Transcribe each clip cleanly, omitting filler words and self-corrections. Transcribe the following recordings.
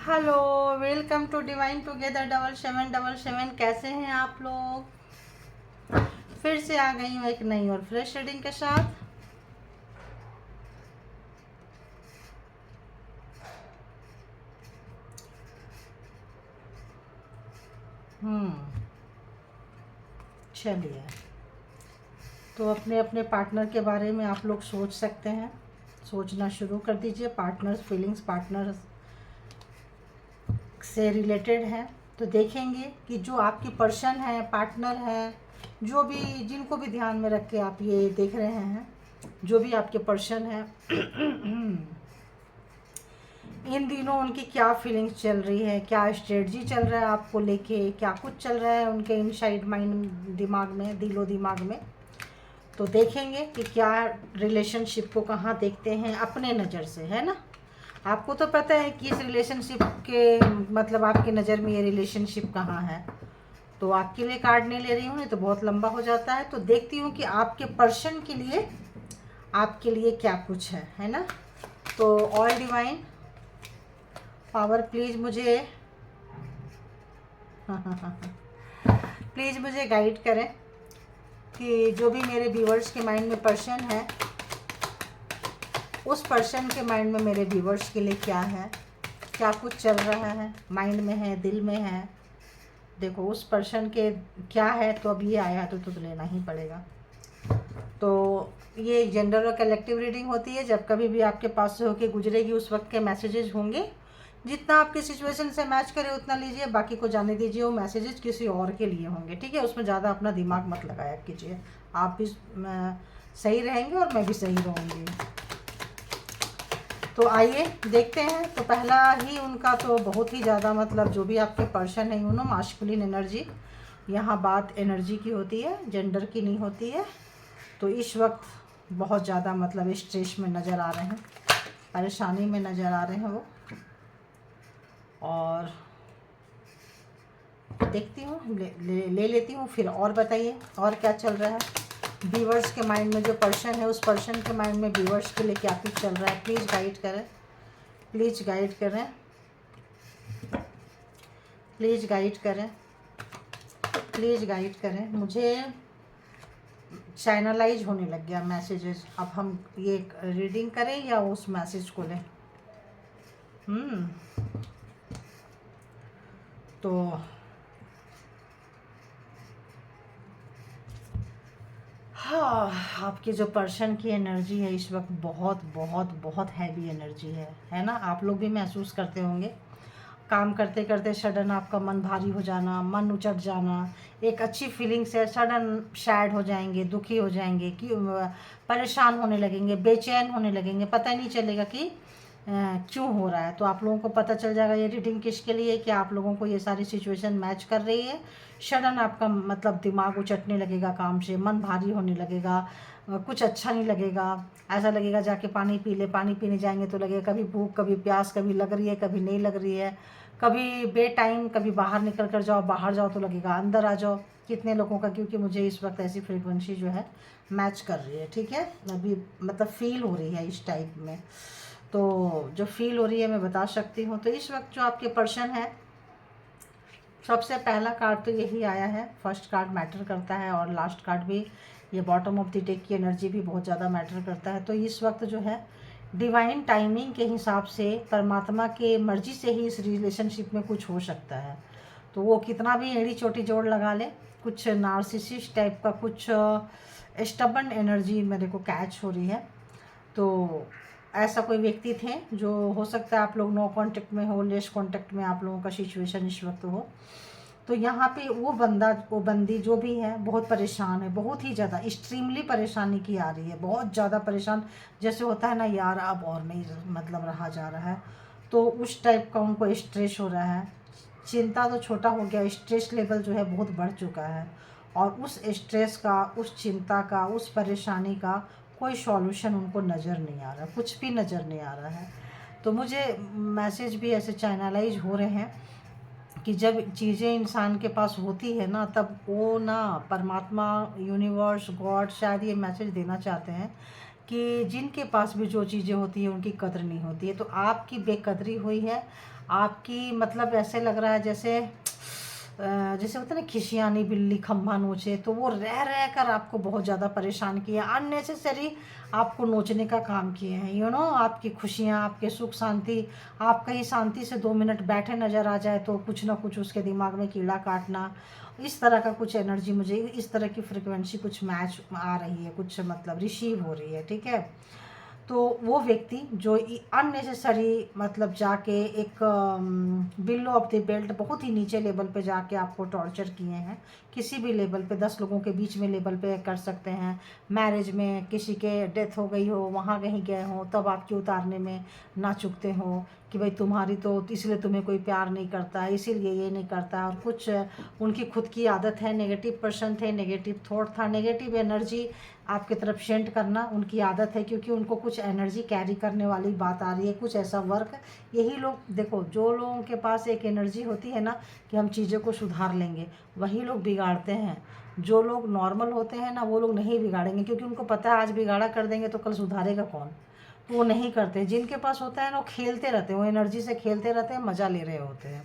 Hello, welcome to divine together 7777। कैसे हैं आप लोग? फिर से आ गई हूँ एक नई और फ्रेश रीडिंग के साथ। चलिए, तो अपने अपने पार्टनर के बारे में आप लोग सोच सकते हैं। सोचना शुरू कर दीजिए। पार्टनर्स फीलिंग्स पार्टनर्स से रिलेटेड है, तो देखेंगे कि जो आपकी पर्सन है, पार्टनर है, जो भी जिनको भी ध्यान में रख के आप ये देख रहे हैं, जो भी आपके पर्सन है इन दिनों उनकी क्या फीलिंग्स चल रही है, क्या स्ट्रेटजी चल रहा है आपको लेके, क्या कुछ चल रहा है उनके इनसाइड माइंड, दिमाग में, दिलो दिमाग में। तो देखेंगे कि क्या रिलेशनशिप को कहाँ देखते हैं अपने नज़र से, है ना। आपको तो पता है कि इस रिलेशनशिप के मतलब आपकी नज़र में ये रिलेशनशिप कहाँ है। तो आपके लिए कार्ड नहीं ले रही हूँ, तो बहुत लंबा हो जाता है। तो देखती हूँ कि आपके पर्सन के लिए, आपके लिए क्या कुछ है ना। तो ऑल डिवाइन पावर प्लीज़ मुझे प्लीज़ मुझे गाइड करें कि जो भी मेरे व्यूवर्स के माइंड में पर्सन है, उस पर्सन के माइंड में मेरे व्यूवर्स के लिए क्या है, क्या कुछ चल रहा है, माइंड में है, दिल में है। देखो उस पर्सन के क्या है, तो अब ये आया है तो लेना ही पड़ेगा। तो ये जेंडर और कलेक्टिव रीडिंग होती है। जब कभी भी आपके पास से होके गुजरेगी उस वक्त के मैसेजेस होंगे। जितना आपकी सिचुएशन से मैच करे उतना लीजिए, बाकी को जाने दीजिए। वो मैसेजेस किसी और के लिए होंगे, ठीक है। उसमें ज़्यादा अपना दिमाग मत लगाया कीजिए। आप भी सही रहेंगे और मैं भी सही रहूँगी। तो आइए देखते हैं। तो पहला ही उनका तो बहुत ही ज़्यादा मतलब जो भी आपके पर्सन है, नो मास्कुलिन एनर्जी। यहाँ बात एनर्जी की होती है, जेंडर की नहीं होती है। तो इस वक्त बहुत ज़्यादा मतलब स्ट्रेस में नज़र आ रहे हैं, परेशानी में नज़र आ रहे हैं वो। और देखती हूँ, ले लेती हूँ फिर। और बताइए और क्या चल रहा है व्यूवर्स के माइंड में। जो पर्सन है उस पर्सन के माइंड में व्यूवर्स के लिए क्या कुछ चल रहा है। प्लीज़ गाइड करें, प्लीज़ गाइड करें, प्लीज़ गाइड करें, प्लीज़ गाइड करें। मुझे चैनलाइज होने लग गया मैसेजेस। अब हम ये रीडिंग करें या उस मैसेज को लें? तो हाँ, आपके जो पर्सन की एनर्जी है इस वक्त बहुत बहुत बहुत हैवी एनर्जी है ना। आप लोग भी महसूस करते होंगे। काम करते करते सडन आपका मन भारी हो जाना, मन उचट जाना, एक अच्छी फीलिंग से सडन सैड हो जाएंगे, दुखी हो जाएंगे, कि परेशान होने लगेंगे, बेचैन होने लगेंगे, पता नहीं चलेगा कि क्यों हो रहा है। तो आप लोगों को पता चल जाएगा ये रीडिंग किसके लिए, कि आप लोगों को ये सारी सिचुएशन मैच कर रही है। सडन आपका मतलब दिमाग उचटने लगेगा काम से, मन भारी होने लगेगा, कुछ अच्छा नहीं लगेगा। ऐसा लगेगा जाके पानी पी ले, पानी पीने जाएंगे तो लगेगा कभी भूख, कभी प्यास, कभी लग रही है, कभी नहीं लग रही है, कभी बे टाइम, कभी बाहर निकल कर जाओ, बाहर जाओ तो लगेगा अंदर आ जाओ। कितने लोगों का, क्योंकि मुझे इस वक्त ऐसी फ्रीक्वेंसी जो है मैच कर रही है, ठीक है। अभी मतलब फील हो रही है इस टाइप में। तो जो फील हो रही है मैं बता सकती हूँ। तो इस वक्त जो आपके पर्सन है, सबसे पहला कार्ड तो यही आया है। फर्स्ट कार्ड मैटर करता है और लास्ट कार्ड भी, ये बॉटम ऑफ द डेक की एनर्जी भी बहुत ज़्यादा मैटर करता है। तो इस वक्त जो है डिवाइन टाइमिंग के हिसाब से, परमात्मा के मर्जी से ही इस रिलेशनशिप में कुछ हो सकता है। तो वो कितना भी एड़ी चोटी जोड़ लगा ले, कुछ नार्सिसिस्ट टाइप का, कुछ स्टबन एनर्जी मेरे को कैच हो रही है। तो ऐसा कोई व्यक्ति थे जो, हो सकता है आप लोग नो कांटेक्ट में हो, लेस कांटेक्ट में आप लोगों का सिचुएशन इस वक्त हो। तो यहाँ पे वो बंदा, वो बंदी जो भी है बहुत परेशान है, बहुत ही ज़्यादा एक्सट्रीमली परेशानी की आ रही है, बहुत ज़्यादा परेशान। जैसे होता है ना यार अब और नहीं मतलब रहा जा रहा है, तो उस टाइप का उनको स्ट्रेस हो रहा है। चिंता तो छोटा हो गया, स्ट्रेस लेवल जो है बहुत बढ़ चुका है। और उस स्ट्रेस का, उस चिंता का, उस परेशानी का कोई सॉल्यूशन उनको नज़र नहीं आ रहा, कुछ भी नज़र नहीं आ रहा है। तो मुझे मैसेज भी ऐसे चैनलाइज हो रहे हैं कि जब चीज़ें इंसान के पास होती है ना, तब वो ना परमात्मा, यूनिवर्स, गॉड शायद ये मैसेज देना चाहते हैं कि जिनके पास भी जो चीज़ें होती हैं उनकी कदर नहीं होती है। तो आपकी बेकदरी हुई है, आपकी मतलब ऐसे लग रहा है जैसे जैसे होता है ना खिसियानी बिल्ली खम्भा नोचे, तो वो रह रह कर आपको बहुत ज़्यादा परेशान किया, अननेसेसरी आपको नोचने का काम किए हैं। आपकी खुशियाँ, आपके सुख शांति, आप कहीं शांति से 2 मिनट बैठे नज़र आ जाए तो कुछ ना कुछ उसके दिमाग में कीड़ा काटना, इस तरह का कुछ एनर्जी, मुझे इस तरह की फ्रिक्वेंसी कुछ मैच आ रही है, कुछ मतलब रिसीव हो रही है। ठीक है, तो वो व्यक्ति जो अननेसेसरी मतलब जाके एक बिलो ऑफ द बेल्ट बहुत ही नीचे लेवल पे जाके आपको टॉर्चर किए हैं, किसी भी लेवल पे 10 लोगों के बीच में लेवल पे कर सकते हैं, मैरिज में किसी के डेथ हो गई हो, वहाँ कहीं गए हो, तब आपके उतारने में ना चुकते हो कि भाई तुम्हारी तो इसलिए तुम्हें कोई प्यार नहीं करता, इसीलिए ये नहीं करता, और कुछ उनकी खुद की आदत है, नेगेटिव पर्सन थे, नेगेटिव थॉट था, नेगेटिव एनर्जी आपकी तरफ सेंड करना उनकी आदत है, क्योंकि उनको कुछ एनर्जी कैरी करने वाली बात आ रही है, कुछ ऐसा वर्क। यही लोग देखो, जो लोगों के पास एक एनर्जी होती है ना कि हम चीज़ों को सुधार लेंगे, वही लोग बिगाड़ते हैं। जो लोग नॉर्मल होते हैं ना, वो लोग नहीं बिगाड़ेंगे, क्योंकि उनको पता है आज बिगाड़ा कर देंगे तो कल सुधारेगा कौन, तो वो नहीं करते। जिनके पास होता है ना, वो खेलते रहते हैं, वो एनर्जी से खेलते रहते हैं, मज़ा ले रहे होते हैं।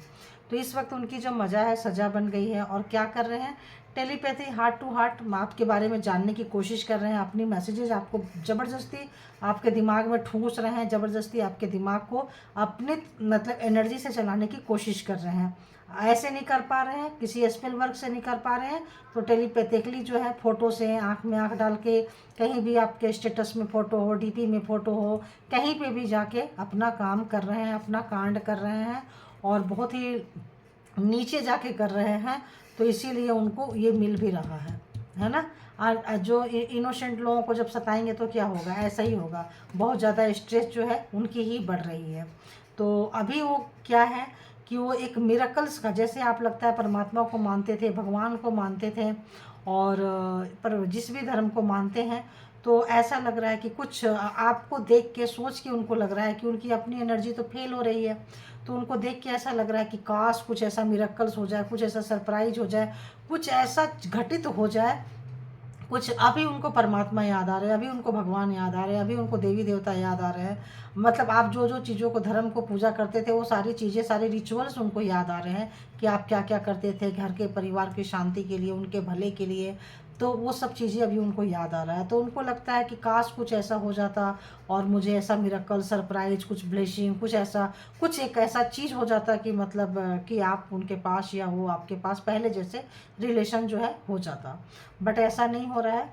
तो इस वक्त उनकी जो मज़ा है सज़ा बन गई है, और क्या कर रहे हैं, टेलीपैथी, हार्ट टू हार्ट आपके बारे में जानने की कोशिश कर रहे हैं, अपनी मैसेजेस आपको ज़बरदस्ती आपके दिमाग में ठूस रहे हैं, ज़बरदस्ती आपके दिमाग को अपने मतलब एनर्जी से चलाने की कोशिश कर रहे हैं। ऐसे नहीं कर पा रहे हैं, किसी स्पेल वर्क से नहीं कर पा रहे हैं, तो टेलीपैथिकली जो है फ़ोटो से आँख में आँख डाल के, कहीं भी आपके स्टेटस में फ़ोटो हो, डीपी में फ़ोटो हो, कहीं पे भी जाके अपना काम कर रहे हैं, अपना कांड कर रहे हैं, और बहुत ही नीचे जाके कर रहे हैं। तो इसीलिए उनको ये मिल भी रहा है ना। और जो इनोसेंट लोगों को जब सताएंगे तो क्या होगा, ऐसा ही होगा, बहुत ज़्यादा स्ट्रेस जो है उनकी ही बढ़ रही है। तो अभी वो क्या है कि वो एक मिरेकल्स का, जैसे आप लगता है परमात्मा को मानते थे, भगवान को मानते थे, और पर जिस भी धर्म को मानते हैं, तो ऐसा लग रहा है कि कुछ आपको देख के सोच के उनको लग रहा है कि उनकी अपनी एनर्जी तो फेल हो रही है, तो उनको देख के ऐसा लग रहा है कि काश कुछ ऐसा मिरेकल्स हो जाए, कुछ ऐसा सरप्राइज हो जाए, कुछ ऐसा घटित हो जाए, कुछ अभी उनको परमात्मा याद आ रहे हैं, अभी उनको भगवान याद आ रहे हैं, अभी उनको देवी देवता याद आ रहे हैं, मतलब आप जो जो चीज़ों को, धर्म को पूजा करते थे, वो सारी चीज़ें, सारे रिचुअल्स उनको याद आ रहे हैं कि आप क्या क्या करते थे घर के परिवार की शांति के लिए, उनके भले के लिए। तो वो सब चीज़ें अभी उनको याद आ रहा है, तो उनको लगता है कि काश कुछ ऐसा हो जाता और मुझे ऐसा मिरेकल, सरप्राइज, कुछ ब्लेसिंग, कुछ ऐसा, कुछ एक ऐसा चीज़ हो जाता कि मतलब कि आप उनके पास या वो आपके पास पहले जैसे रिलेशन जो है हो जाता, बट ऐसा नहीं हो रहा है।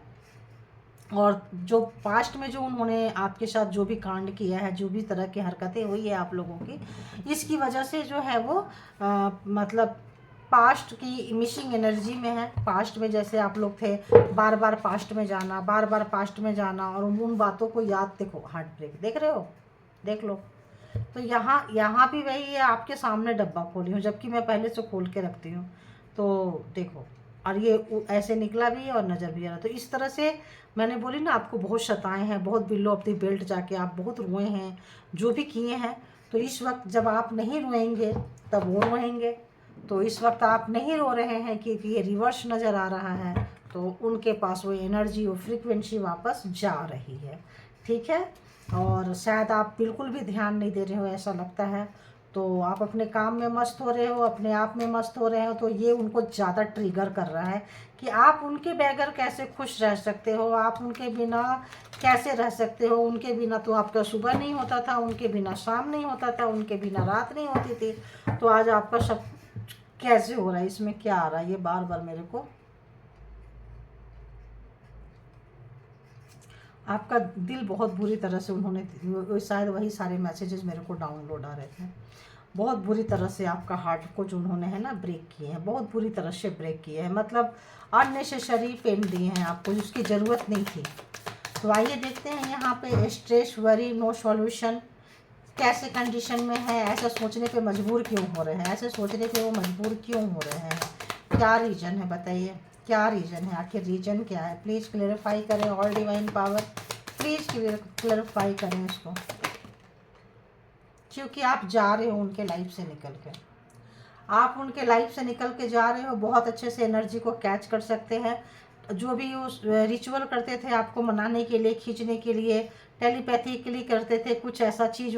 और जो पास्ट में जो उन्होंने आपके साथ जो भी कांड किया है, जो भी तरह की हरकतें हुई है आप लोगों की, इसकी वजह से जो है वो मतलब पास्ट की मिसिंग एनर्जी में है। पास्ट में जैसे आप लोग थे, बार बार पास्ट में जाना, बार बार पास्ट में जाना, और उन बातों को याद, देखो हार्ट ब्रेक देख रहे हो, देख लो। तो यहाँ भी वही है, आपके सामने डब्बा खोली हूँ, जबकि मैं पहले से खोल के रखती हूँ, तो देखो, और ये ऐसे निकला भी है और नज़र भी आ रहा। तो इस तरह से मैंने बोली ना, आपको बहुत सताए हैं, बहुत बिलो ऑफ द बेल्ट जाके आप बहुत रोए हैं, जो भी किए हैं। तो इस वक्त जब आप नहीं रोएंगे तब वो रोएंगे, तो इस वक्त आप नहीं रो रहे हैं क्योंकि ये रिवर्स नज़र आ रहा है, तो उनके पास वो एनर्जी, वो फ्रीक्वेंसी वापस जा रही है। ठीक है, और शायद आप बिल्कुल भी ध्यान नहीं दे रहे हो, ऐसा लगता है, तो आप अपने काम में मस्त हो रहे हो, अपने आप में मस्त हो रहे हो, तो ये उनको ज़्यादा ट्रिगर कर रहा है कि आप उनके बगैर कैसे खुश रह सकते हो, आप उनके बिना कैसे रह सकते हो। उनके बिना तो आपका सुबह नहीं होता था, उनके बिना शाम नहीं होता था, उनके बिना रात नहीं होती थी, तो आज आपका सब कैसे हो रहा है, इसमें क्या आ रहा है, ये बार बार मेरे को आपका दिल बहुत बुरी तरह से उन्होंने, शायद वही सारे मैसेजेस मेरे को डाउनलोड आ रहे थे, बहुत बुरी तरह से आपका हार्ट को जो उन्होंने है ना ब्रेक किए हैं, बहुत बुरी तरह से ब्रेक किए हैं, मतलब अननेसेसरी पेन दिए हैं आपको जिसकी ज़रूरत नहीं थी। तो आइए देखते हैं यहाँ पे स्ट्रेस, वरी, नो सॉल्यूशन कैसे कंडीशन में है, ऐसा सोचने पे मजबूर क्यों हो रहे हैं, ऐसे सोचने पे वो मजबूर क्यों हो रहे हैं, क्या रीज़न है बताइए, क्या रीज़न है, आखिर रीज़न क्या है, प्लीज़ क्लेरिफाई करें, all divine power please clarify करें इसको, क्योंकि आप जा रहे हो उनके लाइफ से निकल के, आप उनके लाइफ से निकल के जा रहे हो, बहुत अच्छे से एनर्जी को कैच कर सकते हैं। जो भी उस रिचुअल करते थे आपको मनाने के लिए, खींचने के लिए, टेलीपैथिकली करते थे, कुछ ऐसा चीज़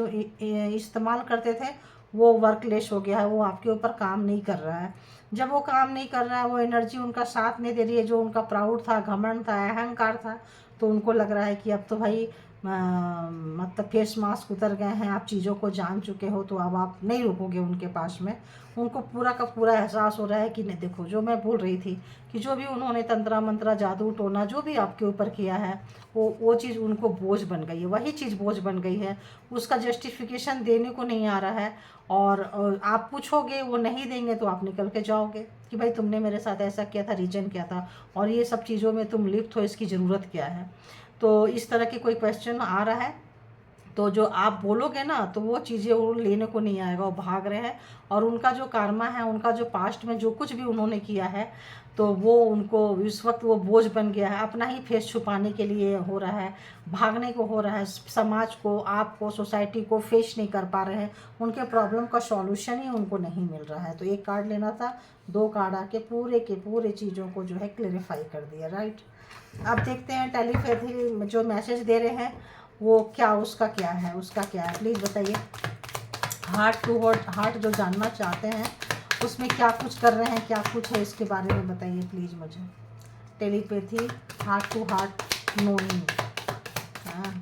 इस्तेमाल करते थे, वो वर्कलेस हो गया है, वो आपके ऊपर काम नहीं कर रहा है। जब वो काम नहीं कर रहा है, वो एनर्जी उनका साथ नहीं दे रही है, जो उनका प्राउड था, घमंड था, अहंकार था, तो उनको लग रहा है कि अब तो भाई मतलब फेस मास्क उतर गए हैं, आप चीज़ों को जान चुके हो, तो अब आप नहीं रुकोगे उनके पास में। उनको पूरा का पूरा एहसास हो रहा है कि नहीं, देखो जो मैं बोल रही थी कि जो भी उन्होंने तंत्रा मंत्रा जादू टोना जो भी आपके ऊपर किया है, वो चीज़ उनको बोझ बन गई है, वही चीज़ बोझ बन गई है। उसका जस्टिफिकेशन देने को नहीं आ रहा है, और आप पूछोगे वो नहीं देंगे तो आप निकल के जाओगे कि भाई तुमने मेरे साथ ऐसा किया था, रीजन क्या था, और ये सब चीज़ों में तुम लिप्त हो, इसकी ज़रूरत क्या है। तो इस तरह के कोई क्वेश्चन आ रहा है, तो जो आप बोलोगे ना, तो वो चीज़ें वो लेने को नहीं आएगा, वो भाग रहे हैं। और उनका जो कर्मा है, उनका जो पास्ट में जो कुछ भी उन्होंने किया है, तो वो उनको इस वक्त वो बोझ बन गया है, अपना ही फेस छुपाने के लिए हो रहा है, भागने को हो रहा है, समाज को, आपको, सोसाइटी को फेस नहीं कर पा रहे हैं, उनके प्रॉब्लम का सॉल्यूशन ही उनको नहीं मिल रहा है। तो एक कार्ड लेना था, 2 कार्ड आके पूरे के पूरे चीज़ों को जो है क्लेरिफाई कर दिया, राइट। अब देखते हैं टेलीपैथी जो मैसेज दे रहे हैं वो क्या, उसका क्या है, उसका क्या है, प्लीज़ बताइए। हार्ट टू हार्ट जो जानना चाहते हैं उसमें क्या कुछ कर रहे हैं, क्या कुछ है, इसके बारे में बताइए प्लीज़ मुझे। Telepathy, heart to heart knowing. हाँ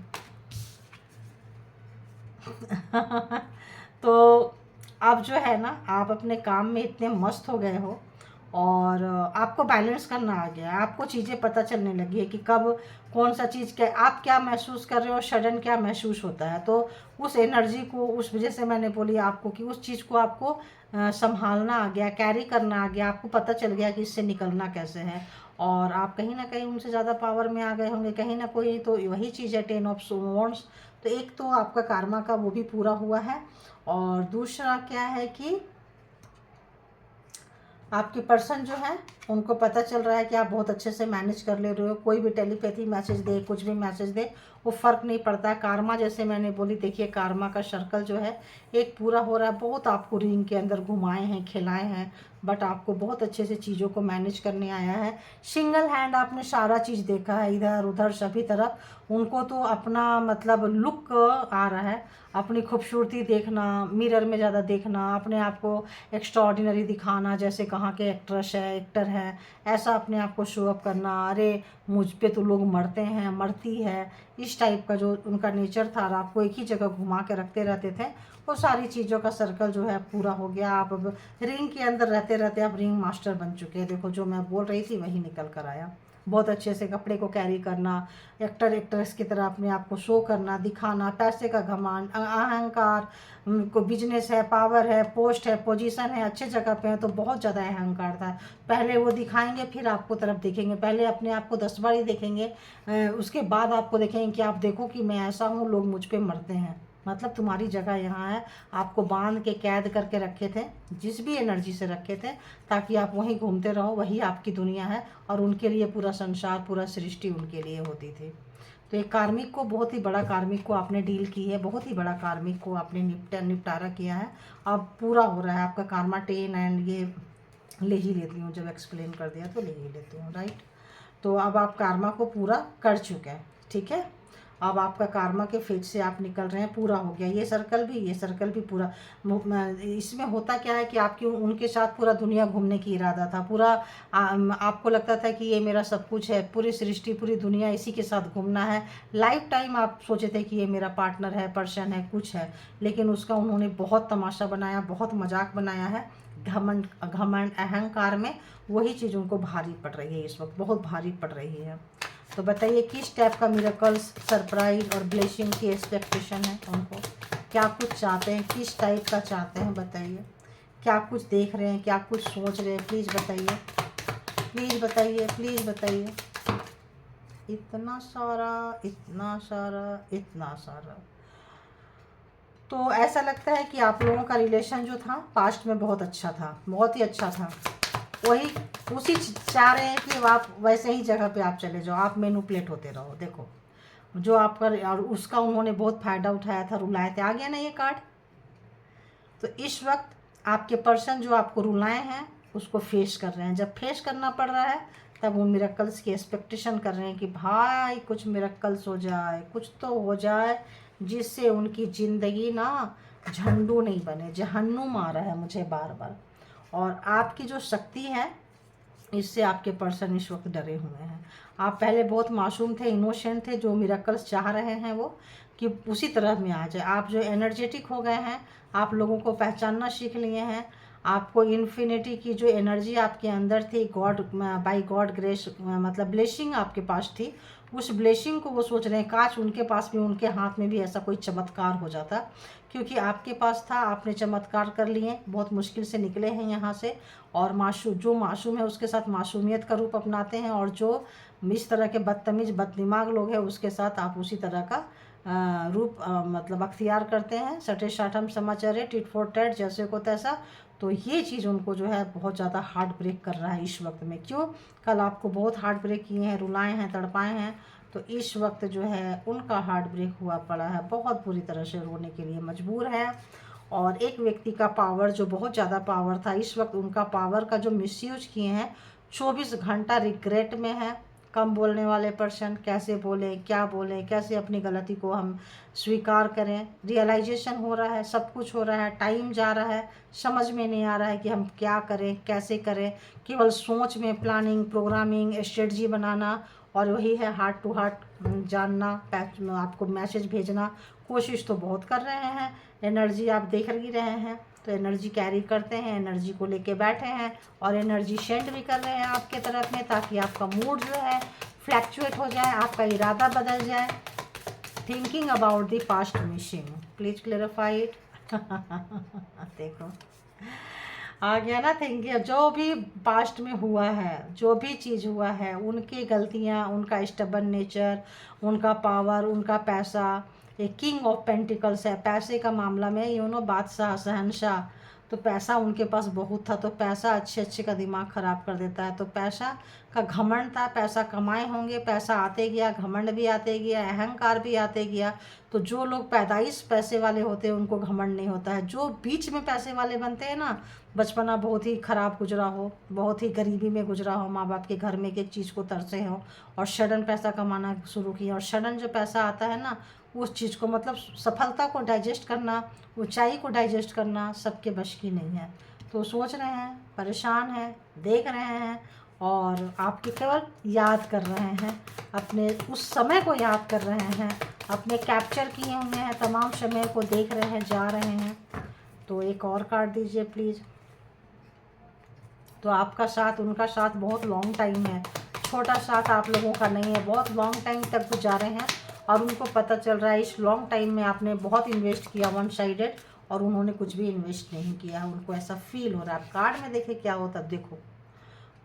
तो अब जो है ना, आप अपने काम में इतने मस्त हो गए हो, और आपको बैलेंस करना आ गया है, आपको चीज़ें पता चलने लगी है कि कब कौन सा चीज़ क्या, आप क्या महसूस कर रहे हो, सडन क्या महसूस होता है। तो उस एनर्जी को, उस वजह से मैंने बोली आपको कि उस चीज़ को आपको संभालना आ गया, कैरी करना आ गया, आपको पता चल गया कि इससे निकलना कैसे है। और आप कहीं ना कहीं उनसे ज़्यादा पावर में आ गए होंगे, कहीं ना कोई, तो वही चीज़ है 10 ऑफ वॉन्ड्स। तो एक तो आपका कार्मा का वो भी पूरा हुआ है, और दूसरा क्या है कि आपके पर्सन जो है उनको पता चल रहा है कि आप बहुत अच्छे से मैनेज कर ले रहे हो। कोई भी टेलीपैथी मैसेज दे, कुछ भी मैसेज दे, वो फ़र्क नहीं पड़ता है। कार्मा जैसे मैंने बोली, देखिए कार्मा का सर्कल जो है एक पूरा हो रहा है। बहुत आपको रिंग के अंदर घुमाए हैं, खिलाए हैं, बट आपको बहुत अच्छे से चीज़ों को मैनेज करने आया है। सिंगल हैंड आपने सारा चीज़ देखा है, इधर उधर सभी तरफ। उनको तो अपना मतलब लुक आ रहा है, अपनी खूबसूरती देखना, मिरर में ज़्यादा देखना, अपने आप को एक्स्ट्रॉर्डिनरी दिखाना, जैसे कहाँ के एक्ट्रेस है, एक्टर है, ऐसा अपने आप को शो अप करना। अरे मुझ पे तो लोग मरते हैं, मरती है, इस टाइप का जो उनका नेचर था, और आपको एक ही जगह घुमा के रखते रहते थे, वो सारी चीज़ों का सर्कल जो है पूरा हो गया। आप अब रिंग के अंदर रहते रहते आप रिंग मास्टर बन चुके हैं। देखो जो मैं बोल रही थी वही निकल कर आया। बहुत अच्छे से कपड़े को कैरी करना, एक्टर एक्ट्रेस की तरह अपने आप को शो करना, दिखाना, पैसे का घमंड, अहंकार, को बिजनेस है, पावर है, पोस्ट है, पोजीशन है, अच्छे जगह पे है, तो बहुत ज़्यादा अहंकार था। पहले वो दिखाएंगे, फिर आपको तरफ देखेंगे, पहले अपने आप को 10 बार ही देखेंगे, उसके बाद आपको देखेंगे कि आप देखो कि मैं ऐसा हूँ, लोग मुझ पे मरते हैं, मतलब तुम्हारी जगह यहाँ है। आपको बांध के कैद करके रखे थे, जिस भी एनर्जी से रखे थे, ताकि आप वहीं घूमते रहो, वही आपकी दुनिया है, और उनके लिए पूरा संसार, पूरा सृष्टि उनके लिए होती थी। तो एक कार्मिक को, बहुत ही बड़ा कार्मिक को आपने डील की है, बहुत ही बड़ा कार्मिक को आपने निपटारा किया है। अब पूरा हो रहा है आपका कार्मा 10, एंड ये ले ही लेती हूँ, जब एक्सप्लेन कर दिया तो ले ही लेती हूँ, राइट। तो अब आप कार्मा को पूरा कर चुके हैं, ठीक है। अब आपका कार्मा के फेज से आप निकल रहे हैं, पूरा हो गया ये सर्कल भी, ये सर्कल भी पूरा। इसमें होता क्या है कि आपकी उनके साथ पूरा दुनिया घूमने की इरादा था, पूरा आपको लगता था कि ये मेरा सब कुछ है, पूरी सृष्टि, पूरी दुनिया इसी के साथ घूमना है। लाइफ टाइम आप सोचे थे कि ये मेरा पार्टनर है, पर्सन है, कुछ है, लेकिन उसका उन्होंने बहुत तमाशा बनाया, बहुत मजाक बनाया है। घमंड घमंड अहंकार में वही चीज़ उनको भारी पड़ रही है, इस वक्त बहुत भारी पड़ रही है। तो बताइए किस टाइप का मिरेकल्स, सरप्राइज और ब्लेसिंग की एक्सपेक्टेशन है उनको, क्या कुछ चाहते हैं, किस टाइप का चाहते हैं, बताइए। क्या कुछ देख रहे हैं, क्या कुछ सोच रहे हैं, प्लीज़ बताइए, प्लीज़ बताइए, प्लीज़ बताइए। इतना सारा, इतना सारा, इतना सारा। तो ऐसा लगता है कि आप लोगों का रिलेशन जो था पास्ट में बहुत अच्छा था, बहुत ही अच्छा था। वही उसी चाह रहे हैं कि आप वैसे ही जगह पे आप चले जाओ, आप मैनिपुलेट होते रहो। देखो जो आपका, और उसका उन्होंने बहुत फ़ायदा उठाया था, रुलाए थे, आ गया ना ये कार्ड। तो इस वक्त आपके पर्सन जो आपको रुलाए हैं उसको फेस कर रहे हैं। जब फेस करना पड़ रहा है तब वो मिरेकल्स की एक्सपेक्टेशन कर रहे हैं कि भाई कुछ मिरेकल्स हो जाए, कुछ तो हो जाए जिससे उनकी ज़िंदगी ना झंडू नहीं बने, जहन्नुम आ रहा है मुझे बार बार। और आपकी जो शक्ति है, इससे आपके पर्सन इस वक्त डरे हुए हैं। आप पहले बहुत मासूम थे, इनोसेंट थे, जो मिरेकल्स चाह रहे हैं वो कि उसी तरह में आ जाए। आप जो एनर्जेटिक हो गए हैं, आप लोगों को पहचानना सीख लिए हैं। आपको इन्फिनिटी की जो एनर्जी आपके अंदर थी, गॉड बाय गॉड ग्रेस, मतलब ब्लेसिंग आपके पास थी, उस ब्लेसिंग को वो सोच रहे हैं काश उनके पास भी, उनके हाथ में भी ऐसा कोई चमत्कार हो जाता। क्योंकि आपके पास था, आपने चमत्कार कर लिए, बहुत मुश्किल से निकले हैं यहाँ से। और जो मासूम है उसके साथ मासूमियत का रूप अपनाते हैं, और जो इस तरह के बदतमीज बददिमाग लोग हैं उसके साथ आप उसी तरह का रूप मतलब अख्तियार करते हैं। सटे साठम समाचार है, टिट फॉर टैट, जैसे को तैसा। तो ये चीज़ उनको जो है बहुत ज़्यादा हार्ट ब्रेक कर रहा है इस वक्त में। क्यों? कल आपको बहुत हार्ट ब्रेक किए हैं, रुलाए हैं, तड़पाए हैं। तो इस वक्त जो है उनका हार्ट ब्रेक हुआ पड़ा है, बहुत बुरी तरह से रोने के लिए मजबूर है। और एक व्यक्ति का पावर जो बहुत ज़्यादा पावर था, इस वक्त उनका पावर का जो मिसयूज किए हैं, 24 घंटा रिग्रेट में है। कम बोलने वाले पर्सन, कैसे बोले, क्या बोले, कैसे अपनी गलती को हम स्वीकार करें। रियलाइजेशन हो रहा है, सब कुछ हो रहा है, टाइम जा रहा है, समझ में नहीं आ रहा है कि हम क्या करें, कैसे करें। केवल सोच में प्लानिंग, प्रोग्रामिंग, स्ट्रेटजी बनाना, और वही है हार्ट टू हार्ट जानना, आपको मैसेज भेजना। कोशिश तो बहुत कर रहे हैं, एनर्जी आप देख ही रहे हैं। तो एनर्जी कैरी करते हैं, एनर्जी को लेके बैठे हैं, और एनर्जी सेंड भी कर रहे हैं आपके तरफ में, ताकि आपका मूड जो है फ्लैक्चुएट हो जाए, आपका इरादा बदल जाए। Thinking about the past missing, please clarify it. देखो आ गया ना। थिंकिंग, जो भी पास्ट में हुआ है, जो भी चीज़ हुआ है, उनकी गलतियाँ, उनका स्टबन नेचर, उनका पावर, उनका पैसा। ये किंग ऑफ पेंटिकल्स है, पैसे का मामला में बादशाह, शहंशाह। तो पैसा उनके पास बहुत था, तो पैसा अच्छे अच्छे का दिमाग ख़राब कर देता है। तो पैसा का घमंड था, पैसा कमाए होंगे, पैसा आते गया, घमंड भी आते गया, अहंकार भी आते गया। तो जो लोग पैदाइश पैसे वाले होते हैं उनको घमंड नहीं होता है। जो बीच में पैसे वाले बनते हैं ना, बचपना बहुत ही ख़राब गुजरा हो, बहुत ही गरीबी में गुजरा हो, माँ बाप के घर में एक एक चीज़ को तरसे हो, और सडन पैसा कमाना शुरू किया, और सडन जो पैसा आता है ना, उस चीज़ को मतलब सफलता को डाइजेस्ट करना, ऊंचाई को डाइजेस्ट करना सबके बश की नहीं है। तो सोच रहे हैं, परेशान हैं, देख रहे हैं, और आपके केवल याद कर रहे हैं, अपने उस समय को याद कर रहे हैं, अपने कैप्चर किए हुए हैं तमाम समय को देख रहे हैं, जा रहे हैं। तो एक और कार्ड दीजिए प्लीज़। तो आपका साथ, उनका साथ बहुत लॉन्ग टाइम है, छोटा साथ आप लोगों का नहीं है, बहुत लॉन्ग टाइम तक वो जा रहे हैं। और उनको पता चल रहा है इस लॉन्ग टाइम में आपने बहुत इन्वेस्ट किया वन साइडेड, और उन्होंने कुछ भी इन्वेस्ट नहीं किया है, उनको ऐसा फील हो रहा है। कार्ड में देखे क्या होता है, देखो।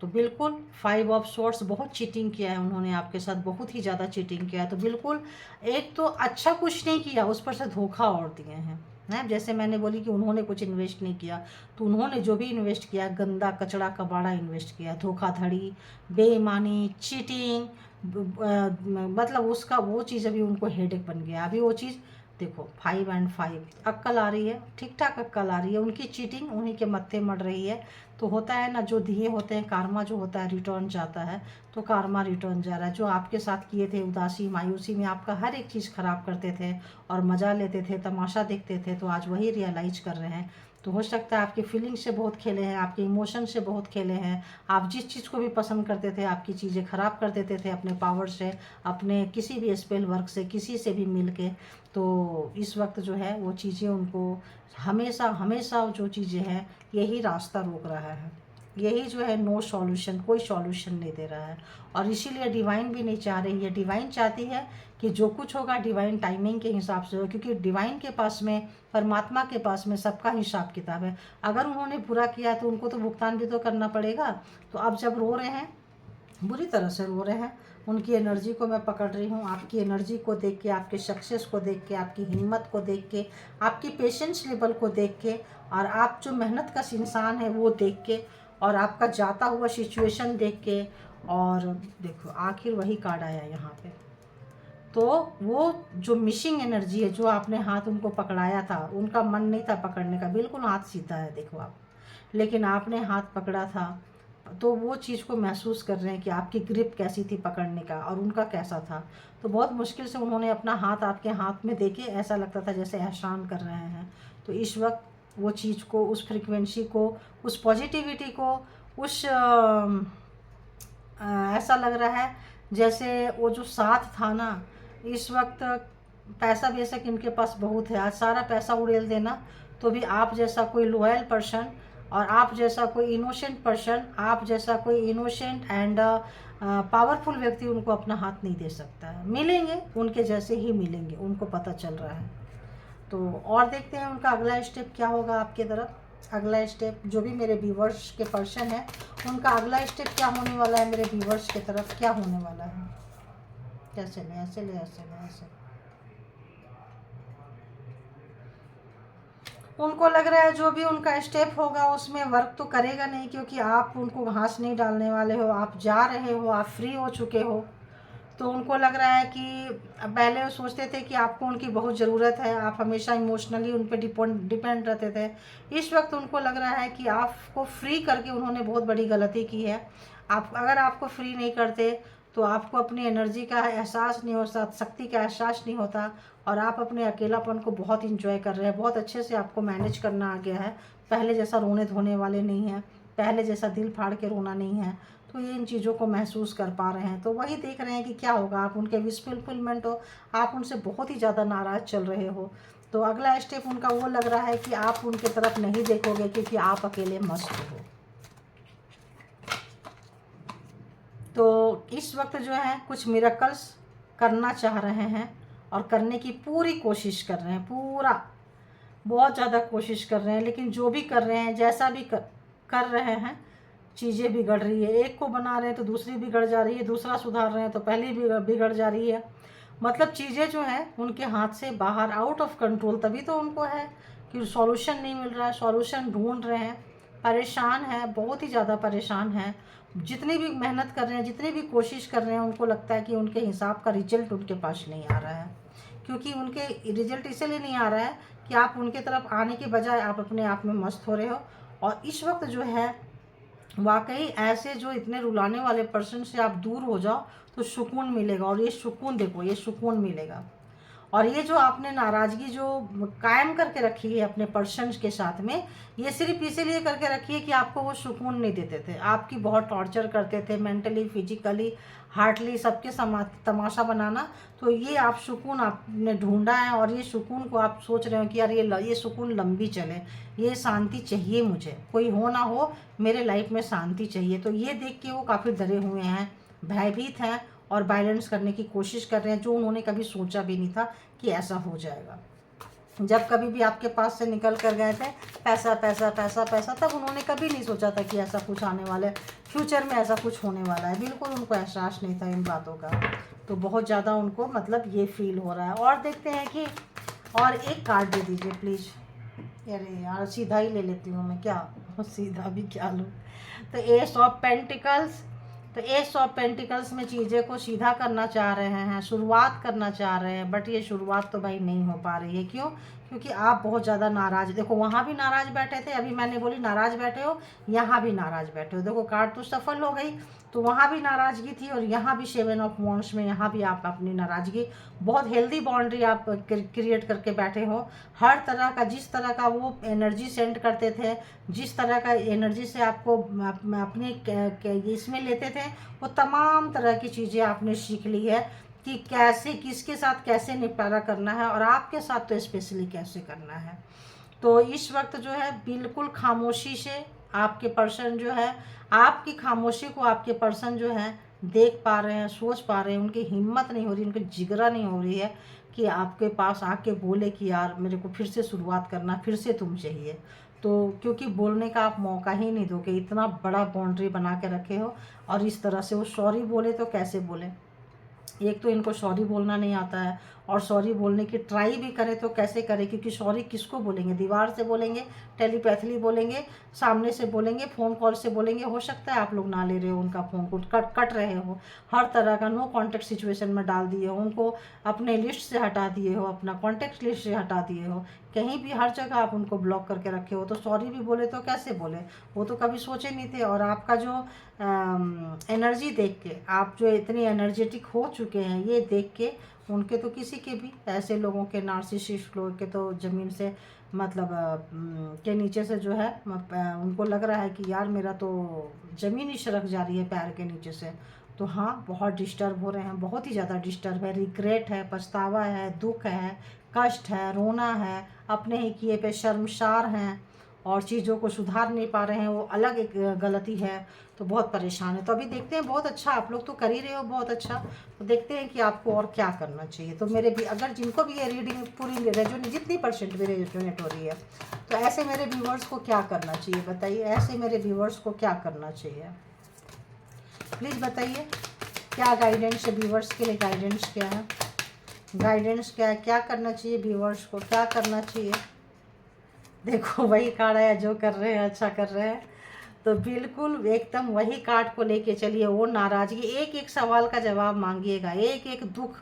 तो बिल्कुल 5 ऑफ सोर्स, बहुत चीटिंग किया है उन्होंने आपके साथ, बहुत ही ज़्यादा चीटिंग किया है। तो बिल्कुल एक तो अच्छा कुछ नहीं किया, उस पर से धोखा और दिए हैं। जैसे मैंने बोली कि उन्होंने कुछ इन्वेस्ट नहीं किया, तो उन्होंने जो भी इन्वेस्ट किया गंदा कचड़ा कबाड़ा इन्वेस्ट किया, धोखाधड़ी, बेईमानी, चीटिंग, मतलब उसका वो चीज़ अभी उनको हेडेक बन गया। अभी वो चीज़ देखो 5 और 5 अक्ल आ रही है, ठीक ठाक अक्ल आ रही है, उनकी चीटिंग उन्हीं के मत्थे मर रही है। तो होता है ना, जो दिए होते हैं, कार्मा जो होता है रिटर्न जाता है। तो कार्मा रिटर्न जा रहा है। जो आपके साथ किए थे उदासी मायूसी में, आपका हर एक चीज़ ख़राब करते थे और मज़ा लेते थे, तमाशा देखते थे, तो आज वही रियलाइज कर रहे हैं। तो हो सकता है आपकी फीलिंग से बहुत खेले हैं, आपके इमोशन से बहुत खेले हैं। आप जिस चीज़ को भी पसंद करते थे, आपकी चीज़ें ख़राब कर देते थे अपने पावर से, अपने किसी भी स्पेल वर्क से, किसी से भी मिल के। तो इस वक्त जो है वो चीज़ें उनको हमेशा हमेशा जो चीज़ें हैं, यही रास्ता रोक रहा है, यही जो है नो सॉल्यूशन, कोई सॉल्यूशन नहीं दे रहा है। और इसीलिए डिवाइन भी नहीं चाह रही है। डिवाइन चाहती है कि जो कुछ होगा डिवाइन टाइमिंग के हिसाब से हो, क्योंकि डिवाइन के पास में, परमात्मा के पास में सबका हिसाब किताब है। अगर उन्होंने बुरा किया तो उनको तो भुगतान भी तो करना पड़ेगा। तो अब जब रो रहे हैं, बुरी तरह से रो रहे हैं, उनकी एनर्जी को मैं पकड़ रही हूँ। आपकी एनर्जी को देख के, आपके सक्सेस को देख के, आपकी हिम्मत को देख के, आपकी पेशेंस लेवल को देख के, और आप जो मेहनत का इंसान है वो देख के, और आपका जाता हुआ सिचुएशन देख के। और देखो आखिर वही कार्ड आया यहाँ पे। तो वो जो मिसिंग एनर्जी है, जो आपने हाथ उनको पकड़ाया था, उनका मन नहीं था पकड़ने का, बिल्कुल हाथ सीधा है देखो आप, लेकिन आपने हाथ पकड़ा था। तो वो चीज़ को महसूस कर रहे हैं कि आपकी ग्रिप कैसी थी पकड़ने का और उनका कैसा था। तो बहुत मुश्किल से उन्होंने अपना हाथ आपके हाथ में देके ऐसा लगता था जैसे एहसान कर रहे हैं। तो इस वक्त वो चीज़ को, उस फ्रीक्वेंसी को, उस पॉजिटिविटी को, उस ऐसा लग रहा है जैसे वो जो साथ था ना, इस वक्त पैसा बेशक इनके पास बहुत है, आज सारा पैसा उड़ेल देना तो भी आप जैसा कोई लॉयल पर्सन और आप जैसा कोई इनोसेंट पर्सन, आप जैसा कोई इनोसेंट एंड पावरफुल व्यक्ति उनको अपना हाथ नहीं दे सकता है। मिलेंगे, उनके जैसे ही मिलेंगे, उनको पता चल रहा है। तो और देखते हैं उनका अगला स्टेप क्या होगा आपके तरफ। अगला स्टेप जो भी मेरे व्यूवर्स के पर्सन है, उनका अगला स्टेप क्या होने वाला है, मेरे व्यूवर्स के तरफ क्या होने वाला है। कैसे ले, ऐसे ले, ऐसे ले, ऐसे। उनको लग रहा है जो भी उनका स्टेप होगा उसमें वर्क तो करेगा नहीं, क्योंकि आप उनको घास नहीं डालने वाले हो, आप जा रहे हो, आप फ्री हो चुके हो। तो उनको लग रहा है कि पहले वो सोचते थे कि आपको उनकी बहुत ज़रूरत है, आप हमेशा इमोशनली उन पर डिपेंड रहते थे। इस वक्त उनको लग रहा है कि आपको फ्री करके उन्होंने बहुत बड़ी गलती की है। आप अगर आपको फ्री नहीं करते तो आपको अपनी एनर्जी का एहसास नहीं होता, शक्ति का एहसास नहीं होता, और आप अपने अकेलापन को बहुत इंजॉय कर रहे हैं। बहुत अच्छे से आपको मैनेज करना आ गया है। पहले जैसा रोने धोने वाले नहीं हैं, पहले जैसा दिल फाड़ के रोना नहीं है। तो ये इन चीज़ों को महसूस कर पा रहे हैं। तो वही देख रहे हैं कि क्या होगा। आप उनके विश फुलफिलमेंट हो, आप उनसे बहुत ही ज़्यादा नाराज़ चल रहे हो। तो अगला स्टेप उनका वो लग रहा है कि आप उनके तरफ नहीं देखोगे, क्योंकि आप अकेले मस्त हो। तो इस वक्त जो है कुछ मिरेकल्स करना चाह रहे हैं और करने की पूरी कोशिश कर रहे हैं, बहुत ज़्यादा कोशिश कर रहे हैं। लेकिन जो भी कर रहे हैं, जैसा भी कर रहे हैं, चीज़ें बिगड़ रही है। एक को बना रहे हैं तो दूसरी बिगड़ जा रही है, दूसरा सुधार रहे हैं तो पहली बिगड़ जा रही है। मतलब चीज़ें जो है उनके हाथ से बाहर, आउट ऑफ कंट्रोल। तभी तो उनको है कि सॉल्यूशन नहीं मिल रहा है, सॉल्यूशन ढूंढ रहे हैं, परेशान है, बहुत ही ज़्यादा परेशान है। जितनी भी मेहनत कर रहे हैं, जितनी भी कोशिश कर रहे हैं, उनको लगता है कि उनके हिसाब का रिजल्ट उनके पास नहीं आ रहा है। क्योंकि उनके रिजल्ट इसलिए नहीं आ रहा है कि आप उनके तरफ आने के बजाय आप अपने आप में मस्त हो रहे हो। और इस वक्त जो है वाकई ऐसे जो इतने रुलाने वाले पर्सन से आप दूर हो जाओ तो सुकून मिलेगा। और ये सुकून देखो, ये सुकून मिलेगा। और ये जो आपने नाराज़गी जो कायम करके रखी है अपने पर्सन्स के साथ में, ये सिर्फ इसीलिए करके रखी है कि आपको वो सुकून नहीं देते थे, आपकी बहुत टॉर्चर करते थे, मेंटली, फिजिकली, हार्टली, सबके तमाशा बनाना। तो ये आप सुकून आपने ढूंढा है, और ये सुकून को आप सोच रहे हो कि यार ये सुकून लंबी चले, ये शांति चाहिए मुझे, कोई हो ना हो मेरे लाइफ में शांति चाहिए। तो ये देख के वो काफ़ी डरे हुए हैं, भयभीत हैं, और बैलेंस करने की कोशिश कर रहे हैं, जो उन्होंने कभी सोचा भी नहीं था कि ऐसा हो जाएगा। जब कभी भी आपके पास से निकल कर गए थे पैसा पैसा पैसा पैसा, तब उन्होंने कभी नहीं सोचा था कि ऐसा कुछ आने वाला है, फ्यूचर में ऐसा कुछ होने वाला है। बिल्कुल उनको एहसास नहीं था इन बातों का। तो बहुत ज़्यादा उनको मतलब ये फील हो रहा है। और देखते हैं कि, और एक कार्ड दे दीजिए प्लीज़। अरे यार सीधा ही ले लेती हूँ मैं, क्या सीधा भी क्या लूँ। तो एस ऑफ पेंटिकल्स, तो एस ऑफ पेंटिकल्स में चीज़ें को सीधा करना चाह रहे हैं, शुरुआत करना चाह रहे हैं, बट ये शुरुआत तो भाई नहीं हो पा रही है। क्यों? क्योंकि आप बहुत ज़्यादा नाराज़, देखो वहाँ भी नाराज़ बैठे थे, अभी मैंने बोली नाराज़ बैठे हो, यहाँ भी नाराज़ बैठे हो। देखो कार्ड तो सफल हो गई, तो वहाँ भी नाराज़गी थी और यहाँ भी 7 ऑफ वॉन्ड्स में यहाँ भी आप अपनी नाराज़गी, बहुत हेल्दी बाउंड्री आप क्रिएट करके बैठे हो। हर तरह का, जिस तरह का वो एनर्जी सेंड करते थे, जिस तरह का एनर्जी से आपको अपने इसमें लेते थे, वो तमाम तरह की चीज़ें आपने सीख ली है कि कैसे, किसके साथ कैसे निपटारा करना है, और आपके साथ तो स्पेशली कैसे करना है। तो इस वक्त जो है बिल्कुल खामोशी से आपके पर्सन जो है, आपकी खामोशी को आपके पर्सन जो है देख पा रहे हैं, सोच पा रहे हैं। उनकी हिम्मत नहीं हो रही, उनकी जिगरा नहीं हो रही है कि आपके पास आके बोले कि यार मेरे को फिर से शुरुआत करना, फिर से तुम चाहिए। तो क्योंकि बोलने का आप मौका ही नहीं दोगे, इतना बड़ा बाउंड्री बना के रखे हो, और इस तरह से वो सॉरी बोले तो कैसे बोले। एक तो इनको सॉरी बोलना नहीं आता है, और सॉरी बोलने की ट्राई भी करें तो कैसे करें, क्योंकि सॉरी किसको बोलेंगे, दीवार से बोलेंगे, टेलीपैथली बोलेंगे, सामने से बोलेंगे, फ़ोन कॉल से बोलेंगे। हो सकता है आप लोग ना ले रहे हो उनका फ़ोन को, कट रहे हो, हर तरह का नो कॉन्टेक्ट सिचुएशन में डाल दिए हो, उनको अपने लिस्ट से हटा दिए हो, अपना कॉन्टेक्ट लिस्ट से हटा दिए हो, कहीं भी हर जगह आप उनको ब्लॉक करके रखे हो। तो सॉरी भी बोले तो कैसे बोले, वो तो कभी सोचे नहीं थे। और आपका जो एनर्जी देख के, आप जो इतनी एनर्जेटिक हो चुके हैं, ये देख के उनके तो किसी के भी ऐसे लोगों के, नार्सिसिस्ट लोग के तो ज़मीन से मतलब के नीचे से जो है उनको लग रहा है कि यार मेरा तो ज़मीन ही सरक जा रही है पैर के नीचे से। तो हाँ, बहुत डिस्टर्ब हो रहे हैं, बहुत ही ज़्यादा डिस्टर्ब है, रिग्रेट है, पछतावा है, दुख है, कष्ट है, रोना है, अपने ही किए पे शर्मसार हैं, और चीज़ों को सुधार नहीं पा रहे हैं, वो अलग एक गलती है। तो बहुत परेशान है। तो अभी देखते हैं, बहुत अच्छा आप लोग तो कर ही रहे हो, बहुत अच्छा। तो देखते हैं कि आपको और क्या करना चाहिए। तो मेरे भी, अगर जिनको भी ये रीडिंग पूरी रेजोनेट, जितनी परसेंट मेरे रेजोनेट हो रही है, तो ऐसे मेरे व्यूवर्स को क्या करना चाहिए बताइए, ऐसे मेरे व्यूवर्स को क्या करना चाहिए, प्लीज़ बताइए। क्या गाइडेंस है व्यूवर्स के लिए, गाइडेंस क्या है, गाइडेंस क्या है, क्या करना चाहिए व्यूवर्स को, क्या करना चाहिए। देखो वही कार्ड आया, जो कर रहे हैं अच्छा कर रहे हैं। तो बिल्कुल एकदम वही कार्ड को लेके चलिए। वो नाराज़गी, एक एक सवाल का जवाब मांगिएगा, एक एक दुख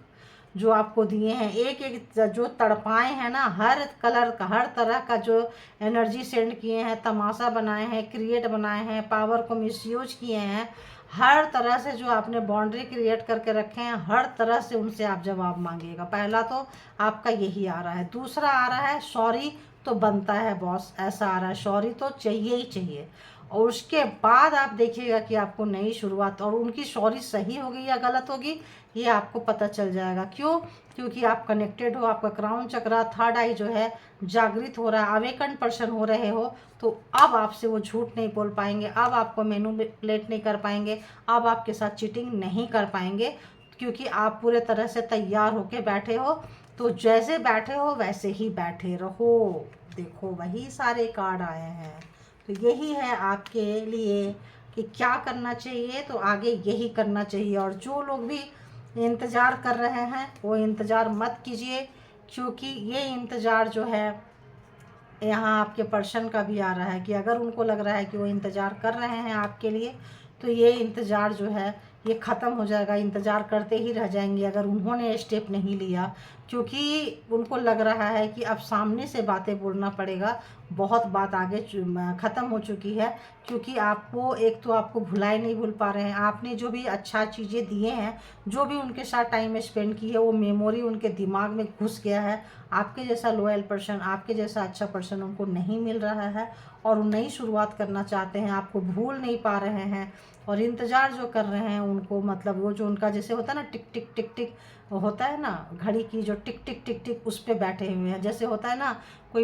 जो आपको दिए हैं, एक एक जो तड़पाए हैं ना, हर कलर का, हर तरह का जो एनर्जी सेंड किए हैं, तमाशा बनाए हैं, क्रिएट बनाए हैं, पावर को मिसयूज किए हैं, हर तरह से जो आपने बाउंड्री क्रिएट करके रखे हैं, हर तरह से उनसे आप जवाब मांगिएगा। पहला तो आपका यही आ रहा है। दूसरा आ रहा है सॉरी तो बनता है बॉस, ऐसा आ रहा है, सॉरी तो चाहिए ही चाहिए। और उसके बाद आप देखिएगा कि आपको नई शुरुआत, और उनकी सॉरी सही होगी या गलत होगी ये आपको पता चल जाएगा। क्यों? क्योंकि आप कनेक्टेड हो, आपका क्राउन चक्रा, थर्ड आई जो है जागृत हो रहा है, अवेकन पर्सन हो रहे हो। तो अब आपसे वो झूठ नहीं बोल पाएंगे, अब आपको मैनिपुलेट नहीं कर पाएंगे, अब आपके साथ चीटिंग नहीं कर पाएंगे, क्योंकि आप पूरे तरह से तैयार होके बैठे हो। तो जैसे बैठे हो वैसे ही बैठे रहो। देखो वही सारे कार्ड आए हैं। तो यही है आपके लिए कि क्या करना चाहिए, तो आगे यही करना चाहिए। और जो लोग भी इंतज़ार कर रहे हैं वो इंतज़ार मत कीजिए, क्योंकि ये इंतज़ार जो है यहाँ आपके पर्सन का भी आ रहा है कि अगर उनको लग रहा है कि वो इंतज़ार कर रहे हैं आपके लिए, तो ये इंतज़ार जो है ये ख़त्म हो जाएगा, इंतज़ार करते ही रह जाएंगे अगर उन्होंने स्टेप नहीं लिया। क्योंकि उनको लग रहा है कि अब सामने से बातें बोलना पड़ेगा, बहुत बात आगे ख़त्म हो चुकी है। क्योंकि आपको, एक तो आपको भुलाए नहीं भूल पा रहे हैं, आपने जो भी अच्छा चीज़ें दिए हैं, जो भी उनके साथ टाइम स्पेंड की है, वो मेमोरी उनके दिमाग में घुस गया है। आपके जैसा लॉयल पर्सन, आपके जैसा अच्छा पर्सन उनको नहीं मिल रहा है, और वो नई शुरुआत करना चाहते हैं, आपको भूल नहीं पा रहे हैं। और इंतज़ार जो कर रहे हैं उनको, मतलब वो जो उनका जैसे होता है ना, टिक टिक टिक टिक होता है ना घड़ी की, जो टिक टिक टिक टिक उस पर बैठे हुए हैं। जैसे होता है ना, कोई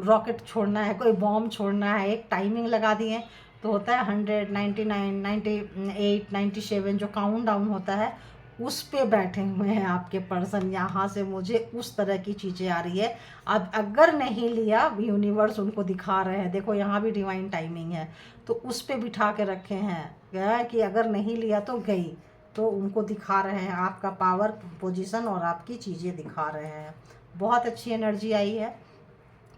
रॉकेट छोड़ना है, कोई बॉम्ब छोड़ना है, एक टाइमिंग लगा दिए, तो होता है 100, 99, 98, 97 जो काउंट डाउन होता है, उस पे बैठे हुए हैं आपके पर्सन। यहाँ से मुझे उस तरह की चीज़ें आ रही है। अब अगर नहीं लिया, यूनिवर्स उनको दिखा रहे हैं, देखो यहाँ भी डिवाइन टाइमिंग है, तो उस पे बिठा के रखे हैं क्या कि अगर नहीं लिया तो गई। तो उनको दिखा रहे हैं आपका पावर पोजीशन, और आपकी चीज़ें दिखा रहे हैं। बहुत अच्छी एनर्जी आई है।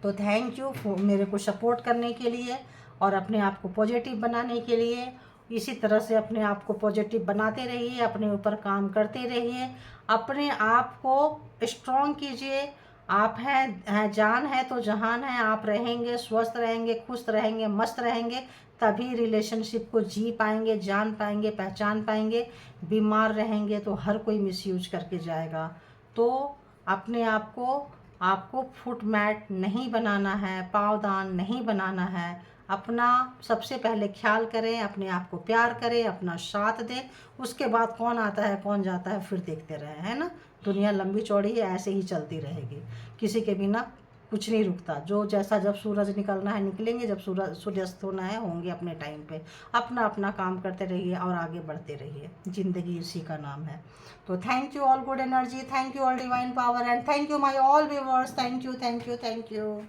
तो थैंक यू मेरे को सपोर्ट करने के लिए, और अपने आप को पॉजिटिव बनाने के लिए। इसी तरह से अपने आप को पॉजिटिव बनाते रहिए, अपने ऊपर काम करते रहिए, अपने आप को स्ट्रॉन्ग कीजिए। आप हैं जान है तो जहान है। आप रहेंगे, स्वस्थ रहेंगे, खुश रहेंगे, मस्त रहेंगे, तभी रिलेशनशिप को जी पाएंगे, जान पाएंगे, पहचान पाएंगे। बीमार रहेंगे तो हर कोई मिसयूज करके जाएगा। तो अपने आप को, आपको फुट मैट नहीं बनाना है, पावदान नहीं बनाना है। अपना सबसे पहले ख्याल करें, अपने आप को प्यार करें, अपना साथ दें। उसके बाद कौन आता है कौन जाता है फिर देखते रहें, है ना। दुनिया लंबी चौड़ी है, ऐसे ही चलती रहेगी, किसी के बिना कुछ नहीं रुकता। जो जैसा जब सूरज निकलना है निकलेंगे, जब सूर्यास्त होना है होंगे अपने टाइम पे। अपना अपना काम करते रहिए और आगे बढ़ते रहिए, ज़िंदगी इसी का नाम है। तो thank you all good energy, thank you all divine power, and thank you my all viewers, thank you, thank you, thank you.